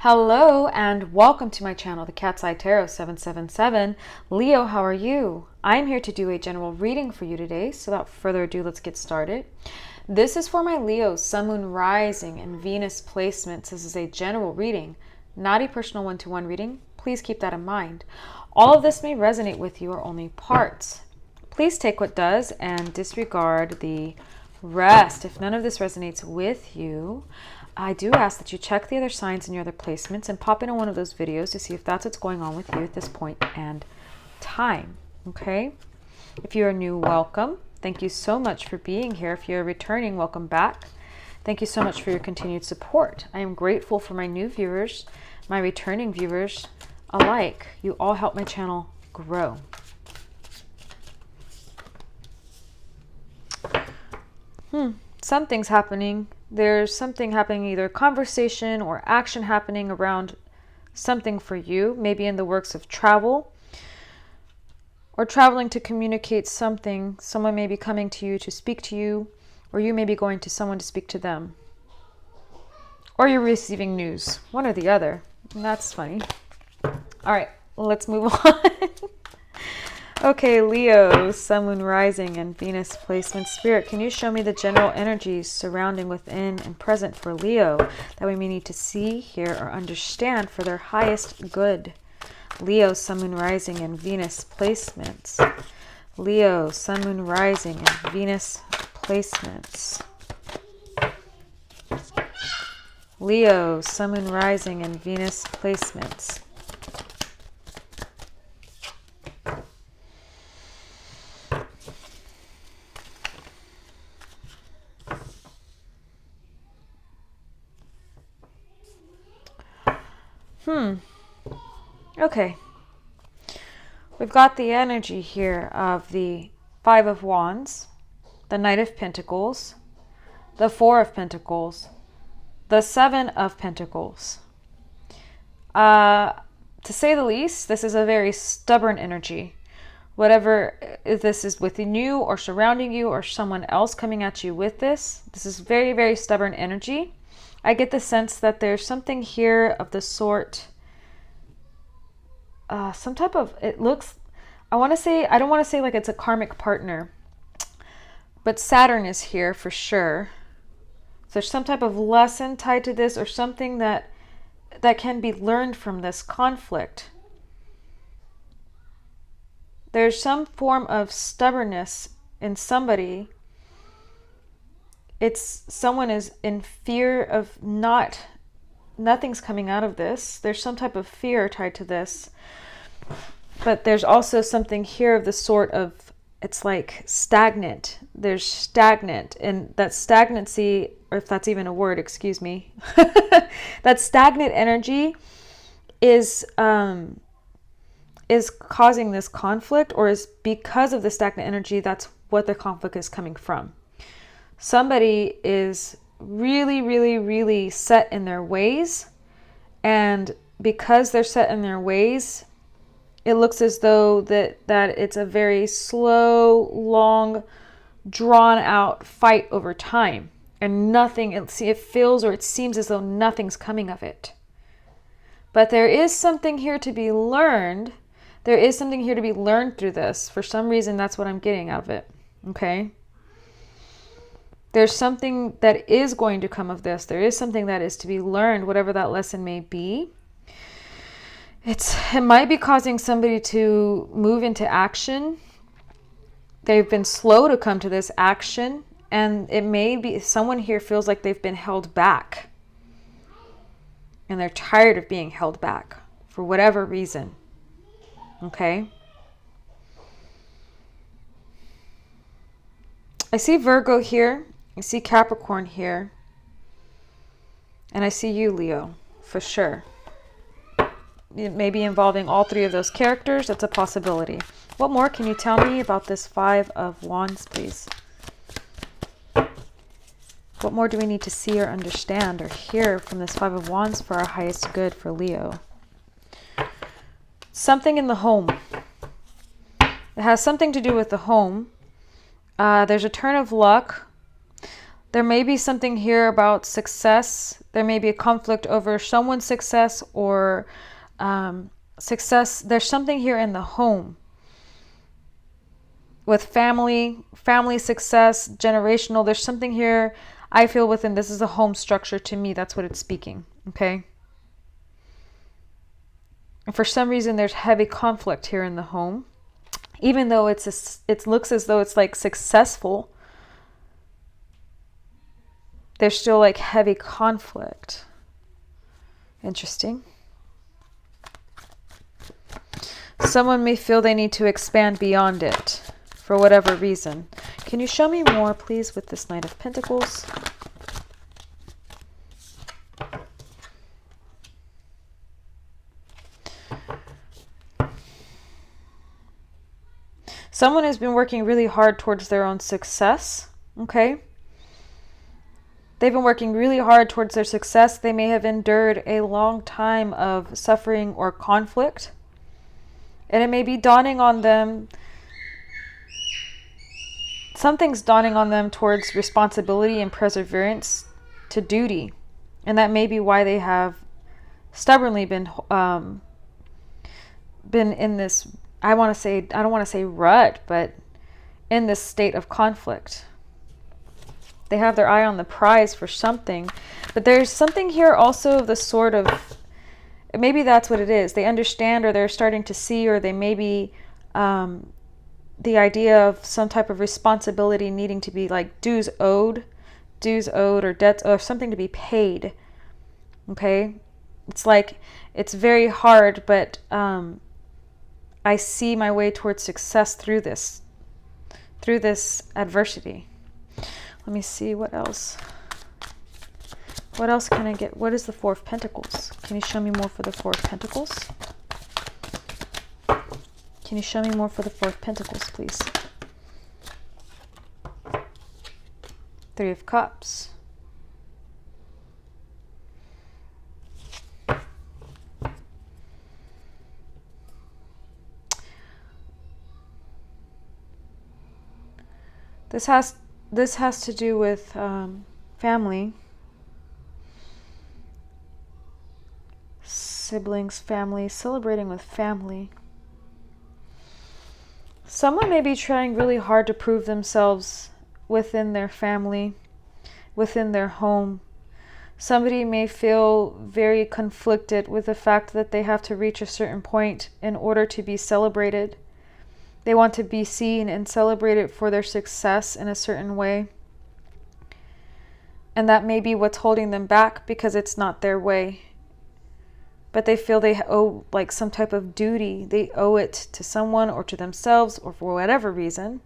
Hello and welcome to my channel, The Cat's Eye Tarot 777. Leo, how are you? I'm here to do a general reading for you today, so without further ado, let's get started. This is for my Leo, Sun, Moon, Rising, and Venus placements. This is a general reading, not a personal one-to-one reading. Please keep that in mind. All of this may resonate with you or only parts. Please take what does and disregard the rest. If none of this resonates with you, I do ask that you check the other signs in your other placements and pop into one of those videos to see if that's what's going on with you at this point and time. Okay? If you are new, welcome. Thank you so much for being here. If you're returning, welcome back. Thank you so much for your continued support. I am grateful for my new viewers, my returning viewers alike. You all help my channel grow. Something's happening. There's something happening, either conversation or action happening around something for you, maybe in the works of travel or traveling to communicate something. Someone may be coming to you to speak to you, or you may be going to someone to speak to them, or you're receiving news, one or the other. And that's funny. All right, let's move on. Okay, Leo, Sun, Moon, Rising, and Venus placement. Spirit, can you show me the general energies surrounding, within, and present for Leo that we may need to see, hear, or understand for their highest good? Leo, Sun, Moon, Rising, and Venus placements. Leo, Sun, Moon, Rising, and Venus placements. Leo, Sun, Moon, Rising, and Venus placements. Okay. We've got the energy here of the Five of Wands, the Knight of Pentacles, the Four of Pentacles, the Seven of Pentacles. To say the least, this is a very stubborn energy. Whatever this is within you or surrounding you or someone else coming at you with this is very, very stubborn energy. I get the sense that there's something here of the sort, some type of, it looks, I don't want to say like it's a karmic partner, but Saturn is here for sure. So there's some type of lesson tied to this, or something that can be learned from this conflict. There's some form of stubbornness in somebody. Someone is in fear of nothing's coming out of this. There's some type of fear tied to this. But there's also something here of the sort of, it's like stagnant. There's stagnant, and that stagnancy, or if that's even a word, excuse me, that stagnant energy is causing this conflict, or is because of the stagnant energy, that's what the conflict is coming from. Somebody is really, really, really set in their ways, and because they're set in their ways, it looks as though that it's a very slow, long, drawn out fight over time, and nothing, it feels or it seems as though nothing's coming of it. But there is something here to be learned. There is something here to be learned through this. For some reason, that's what I'm getting out of it. Okay? There's something that is going to come of this. There is something that is to be learned, whatever that lesson may be. It might be causing somebody to move into action. They've been slow to come to this action, and it may be someone here feels like they've been held back, and they're tired of being held back for whatever reason. Okay? I see Virgo here. I see Capricorn here. And I see you, Leo, for sure. It may be involving all three of those characters. That's a possibility. What more can you tell me about this Five of Wands, please? What more do we need to see or understand or hear from this Five of Wands for our highest good for Leo? Something in the home. It has something to do with the home. There's a turn of luck. There may be something here about success. There may be a conflict over someone's success or success. There's something here in the home with family success, generational. There's something here I feel within. This is a home structure to me. That's what it's speaking. Okay. And for some reason, there's heavy conflict here in the home. Even though it looks as though it's like successful, there's still like heavy conflict. Interesting. Someone may feel they need to expand beyond it for whatever reason. Can you show me more, please, with this Knight of Pentacles? Someone has been working really hard towards their own success, okay? They've been working really hard towards their success. They may have endured a long time of suffering or conflict. And it may be dawning on them, something's dawning on them towards responsibility and perseverance to duty. And that may be why they have stubbornly been in this, I don't want to say rut, but in this state of conflict. They have their eye on the prize for something. But there's something here also of the sort of, maybe that's what it is. They understand, or they're starting to see, or they may be the idea of some type of responsibility needing to be like dues owed or debts or something to be paid. Okay? It's like, it's very hard, but I see my way towards success through this adversity. Let me see what else. What else can I get? What is the Four of Pentacles? Can you show me more for the Four of Pentacles? Can you show me more for the Four of Pentacles, please? Three of Cups. This has to do with family, siblings, family, celebrating with family. Someone may be trying really hard to prove themselves within their family, within their home. Somebody may feel very conflicted with the fact that they have to reach a certain point in order to be celebrated. They want to be seen and celebrated for their success in a certain way. And that may be what's holding them back because it's not their way. But they feel they owe like some type of duty. They owe it to someone or to themselves or for whatever reason.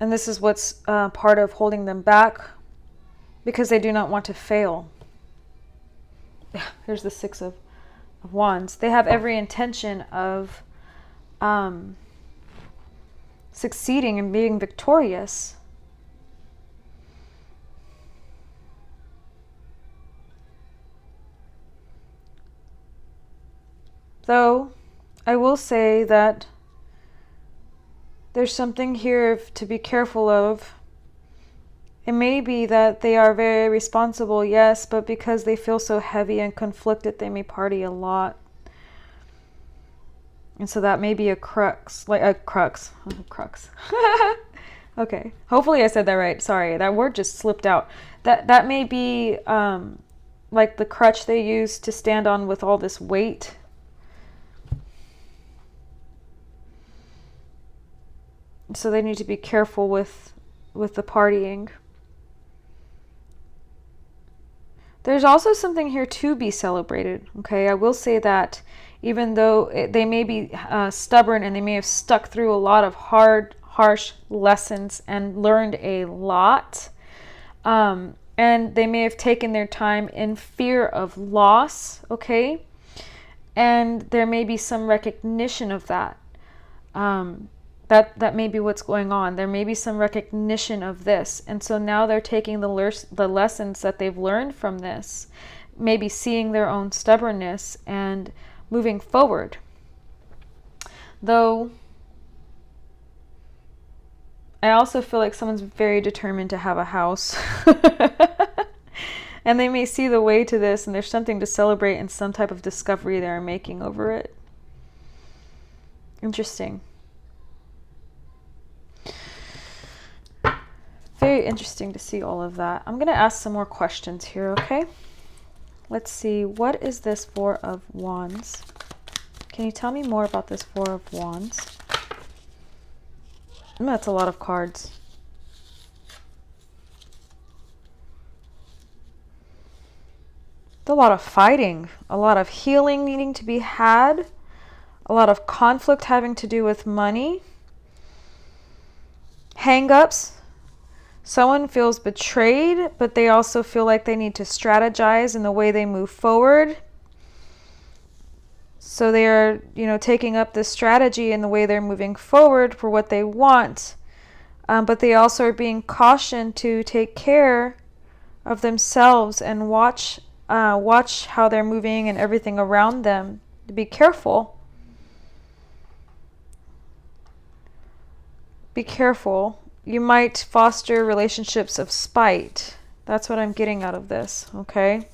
And this is what's part of holding them back because they do not want to fail. Here's the Six of Wands. They have every intention of succeeding and being victorious. Though I will say that there's something here to be careful of. It may be that they are very responsible, yes, but because they feel so heavy and conflicted, they may party a lot. And so that may be a crux, like a crux. Oh, crux. Okay. Hopefully I said that right. Sorry, that word just slipped out. That may be like the crutch they use to stand on with all this weight. So they need to be careful with the partying. There's also something here to be celebrated. Okay, I will say that even though they may be stubborn and they may have stuck through a lot of hard, harsh lessons and learned a lot, and they may have taken their time in fear of loss, okay? And there may be some recognition of that. That may be what's going on. There may be some recognition of this. And so now they're taking the lessons that they've learned from this, maybe seeing their own stubbornness and moving forward. Though I also feel like someone's very determined to have a house. And they may see the way to this, and there's something to celebrate and some type of discovery they're making over it. Interesting. Very interesting to see all of that. I'm going to ask some more questions here, okay? Let's see. What is this Four of Wands? Can you tell me more about this Four of Wands? That's a lot of cards. A lot of fighting, a lot of healing needing to be had, a lot of conflict having to do with money, hang-ups. Someone feels betrayed, but they also feel like they need to strategize in the way they move forward. So they are, taking up this strategy in the way they're moving forward for what they want. But they also are being cautioned to take care of themselves and watch how they're moving and everything around them. To be careful. Be careful. You might foster relationships of spite. That's what I'm getting out of this, okay?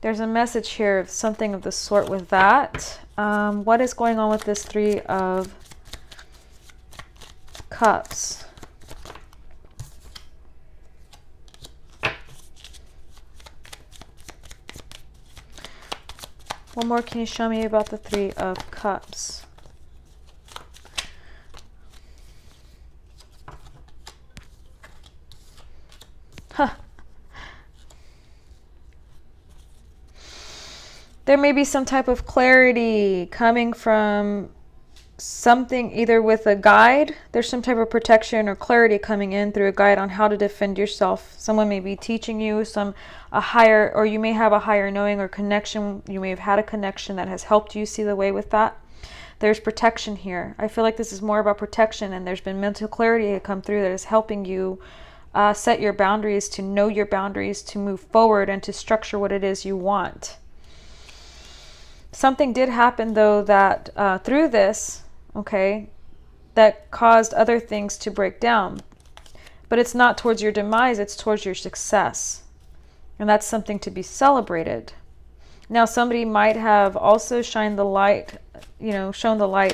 There's a message here of something of the sort with that. What is going on with this Three of Cups? What more can you show me about the Three of Cups? Huh. There may be some type of clarity coming from something, either with a guide. There's some type of protection or clarity coming in through a guide on how to defend yourself. Someone may be teaching you a higher, or you may have a higher knowing or connection. You may have had a connection that has helped you see the way with that. There's protection here. I feel like this is more about protection, and there's been mental clarity to come through that is helping you set your boundaries, to know your boundaries, to move forward, and to structure what it is you want. Something did happen, though, that through this, okay, that caused other things to break down. But it's not towards your demise, it's towards your success. And that's something to be celebrated. Now, somebody might have also shown the light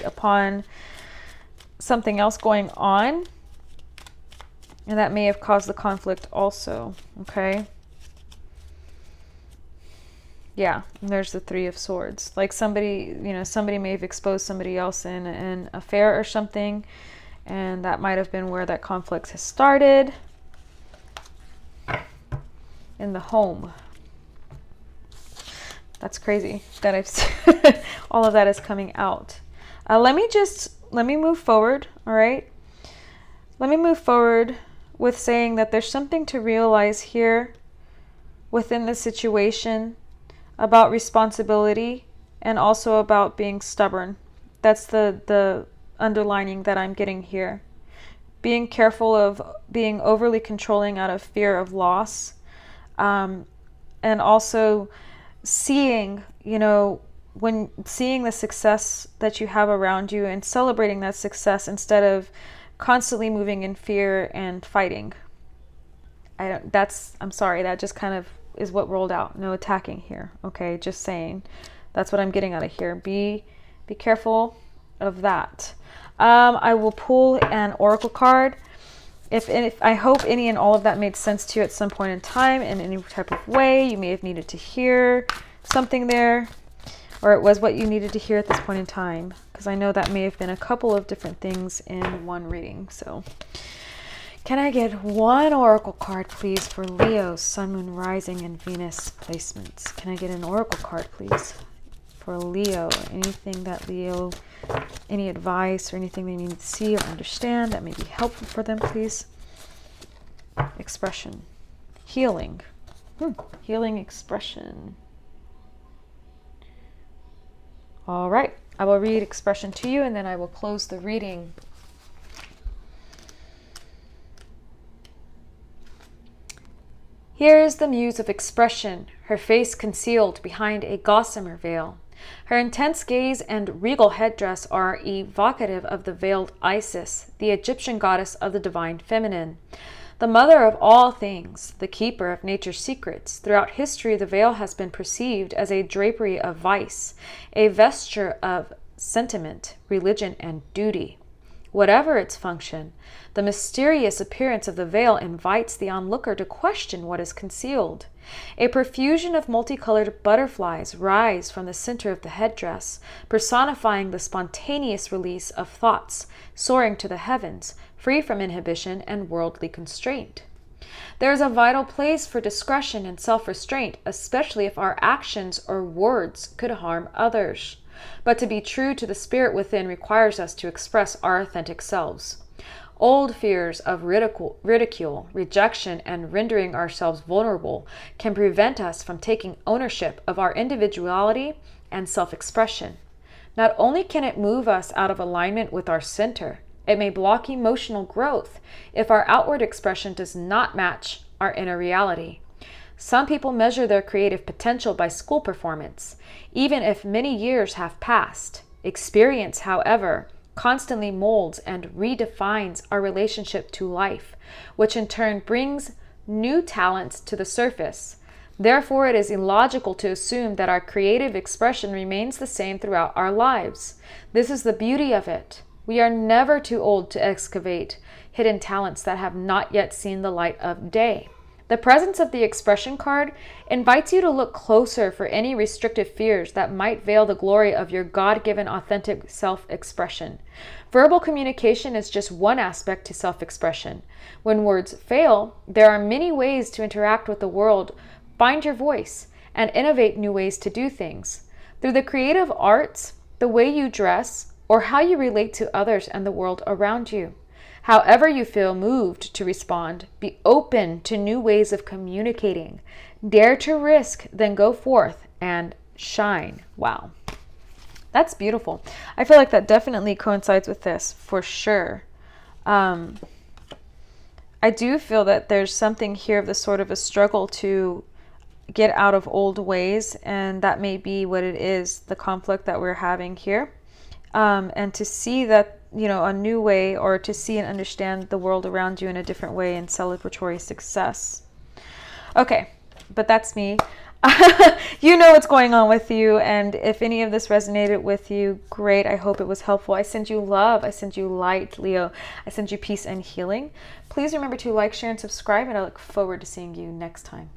upon something else going on. And that may have caused the conflict also, okay? Yeah, and there's the Three of Swords. Like somebody may have exposed somebody else in an affair or something, and that might have been where that conflict has started. In the home. That's crazy that I've all of that is coming out. Let me move forward, all right? Let me move forward with saying that there's something to realize here within the situation about responsibility and also about being stubborn. That's the underlining that I'm getting here. Being careful of being overly controlling out of fear of loss, and also seeing, when seeing the success that you have around you and celebrating that success instead of constantly moving in fear and fighting. I'm sorry, that just kind of is what rolled out. No attacking here, okay? Just saying. That's what I'm getting out of here. Be careful of that. I will pull an oracle card. If I hope any and all of that made sense to you at some point in time in any type of way. You may have needed to hear something there, or it was what you needed to hear at this point in time, because I know that may have been a couple of different things in one reading. So can I get one oracle card, please, for Leo, Sun, Moon, Rising, and Venus placements? Can I get an oracle card, please, for Leo? Anything that Leo, any advice or anything they need to see or understand that may be helpful for them, please? Expression. Healing. Healing expression. All right. I will read expression to you, and then I will close the reading. Here is the muse of expression, her face concealed behind a gossamer veil. Her intense gaze and regal headdress are evocative of the veiled Isis, the Egyptian goddess of the divine feminine. The mother of all things, the keeper of nature's secrets, throughout history the veil has been perceived as a drapery of vice, a vesture of sentiment, religion, and duty. Whatever its function, the mysterious appearance of the veil invites the onlooker to question what is concealed. A profusion of multicolored butterflies rise from the center of the headdress, personifying the spontaneous release of thoughts soaring to the heavens, free from inhibition and worldly constraint. There is a vital place for discretion and self-restraint, especially if our actions or words could harm others. But to be true to the spirit within requires us to express our authentic selves. Old fears of ridicule, rejection, and rendering ourselves vulnerable can prevent us from taking ownership of our individuality and self-expression. Not only can it move us out of alignment with our center, it may block emotional growth if our outward expression does not match our inner reality. Some people measure their creative potential by school performance, even if many years have passed. Experience, however, constantly molds and redefines our relationship to life, which in turn brings new talents to the surface. Therefore, it is illogical to assume that our creative expression remains the same throughout our lives. This is the beauty of it. We are never too old to excavate hidden talents that have not yet seen the light of day. The presence of the expression card invites you to look closer for any restrictive fears that might veil the glory of your God-given authentic self-expression. Verbal communication is just one aspect to self-expression. When words fail, there are many ways to interact with the world. Find your voice and innovate new ways to do things. Through the creative arts, the way you dress, or how you relate to others and the world around you. However you feel moved to respond, be open to new ways of communicating. Dare to risk, then go forth and shine. Wow. That's beautiful. I feel like that definitely coincides with this for sure. I do feel that there's something here of the sort of a struggle to get out of old ways, and that may be what it is, the conflict that we're having here. And to see that, a new way, or to see and understand the world around you in a different way, and celebratory success. Okay, but that's me. You know what's going on with you, and if any of this resonated with you, great. I hope it was helpful. I send you love. I send you light, Leo. I send you peace and healing. Please remember to like, share, and subscribe, and I look forward to seeing you next time.